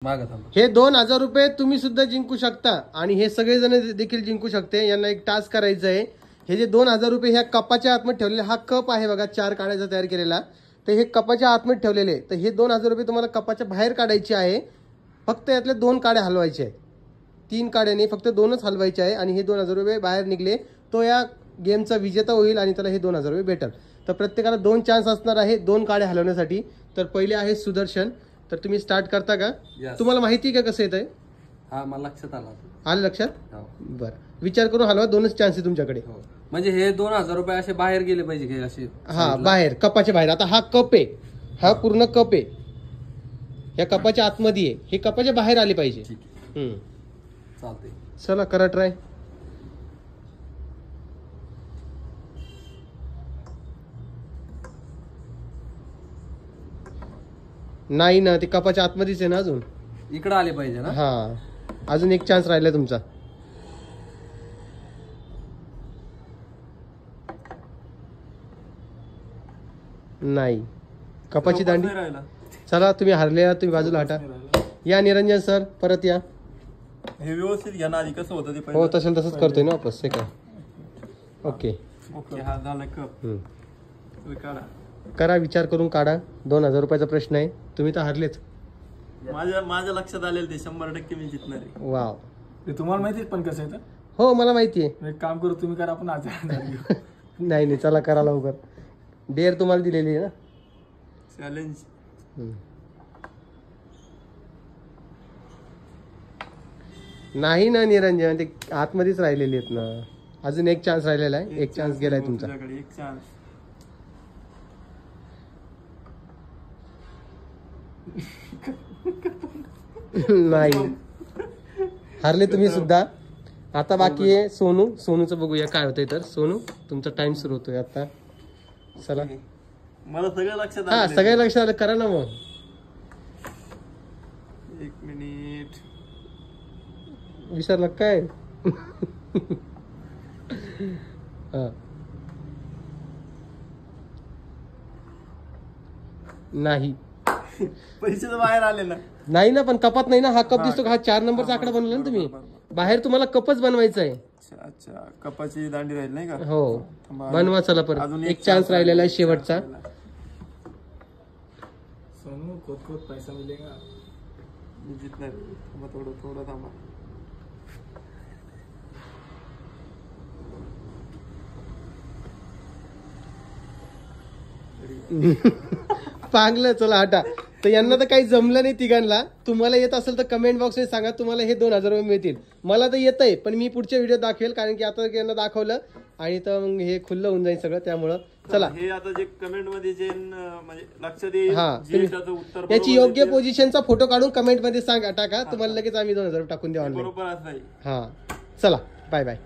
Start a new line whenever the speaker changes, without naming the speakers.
हे 2000 रुपये तुम्ही सुद्धा जिंकू शकता आणि हे सगळेजण देखील जिंकू शकते। यांना एक टास्क करायचं आहे। हे जे 2000 रुपये ह्या कपाच्या आतमध्ये ठेवलेले, हा कप आहे बघा 4 काड्याचा तयार केलेला, तर हे कपाच्या आतमध्ये ठेवलेले, तर हे 2000 रुपये तुम्हाला कपाच्या बाहेर काढायचे आहे। फक्त यातले 2 काड्या हलवायचे आहेत, 3 काड्या नाही, फक्त 2च हलवायचे आहे आणि हे 2000 रुपये बाहेर निघले तो या गेमचा विजेता होईल आणि त्याला हे 2000 रुपये भेटेल। तर प्रत्येकाला 2 चान्स असणार आहे 2 काड्या हलवण्यासाठी। तर पहिले आहे सुदर्शन, तर तुम्ही स्टार्ट करता का? तुम्हाला माहिती का कसं येतंय?
हा, मला लक्षात
आलं लक्षात? बरं, विचार करून हलवा, 2च चान्स आहे तुमच्याकडे।
म्हणजे हे 2000 रुपये असे बाहेर गेले पाहिजे काय असे?
हा, बाहेर, कपाच्या बाहेर। आता हा कप आहे, हा पूर्ण कप आहे, या कपाच्या आतमध्ये आहे, हे कपाच्या बाहेर आले पाहिजे।
चालतंय,
चला करा ट्राय। नाही ना, ते कपाच्या आतमध्येच आहे ना, अजून
इकडे आले पाहिजे ना।
हा, अजून एक चान्स राहिला तुमचा। नाही, कपाची दांडी। चला, तुम्ही हरले, तुम्ही बाजूला हटा। या निरंजन सर, परत या।
हे व्यवस्थित घ्या ना, आधी कसं होतं ते
हो, तसंच करतोय ना वापस, हे काय? ओके,
हा झाला कप। काढा,
करा, विचार करून काढा। 2000 रुपयाचा प्रश्न आहे, तुम्ही तर हरलेच।
माझ्या लक्षात आलेलं ते 100% मी जिंकणार आहे।
वाव,
ते तुम्हाला माहिती पण कसं आहे?
हो, मला माहिती आहे।
एक काम करू, तुम्ही करा, आपण आज
नाही, चला करा लवकर, डेअर तुम्हाला दिलेली आहे ना,
चॅलेंज।
नाही ना निरंजन, ते आतमध्येच राहिलेले आहेत ना, अजून एक चान्स राहिलेला आहे, एक चान्स गेलाय तुमचा।
एक चान्स।
नाही, हरले तुम्ही सुद्धा। आता बाकी आहे सोनूचं बघूया काय होतंय। तर सोनू, तुमचा टाइम सुरू होतोय आता, चला।
मला सगळं लक्षात आलं।
हा, सगळं लक्षात आलं, करा ना मग।
1 मिनिट,
विसरला काय? नाही,
पैसे तर बाहेर आले ना।
नाही ना, पण कपात नाही ना, हा कप दिसतो का? हा 4 नंबरचा आकडा बनवला ना तुम्ही, बाहेर तुम्हाला कपच बनवायचा आहे।
अच्छा, कपाची दांडी राहील नाही का?
हो, बनवा। चला, परत एक चान्स राहिलेला आहे शेवटचा।
सोनू, कोत पैसा मिलेगा,
मी जिंकणार। थांबा, थोडं थांबा।
पांगलं, चला हटा। तर यांना तर काही जमलं नाही तिघांना। तुम्हाला येत असेल तर कमेंट बॉक्स मध्ये सांगा, तुम्हाला हे 2000 रुपये मिळतील। मला तर येतंय, पण मी पुढच्या व्हिडिओ दाखवेल, कारण की आता यांना दाखवलं आणि तर मग हे खुल्लं होऊन जाईल सगळं, त्यामुळं चला।
हे आता जे कमेंट मध्ये जे म्हणजे लक्षात येईल,
हा, याची योग्य पोझिशनचा फोटो काढून कमेंट मध्ये सांगा, टाका, तुम्हाला लगेच आम्ही 2000 टाकून देऊ ऑनलाईन।
बरोबर असं आहे।
हा, चला, बाय बाय।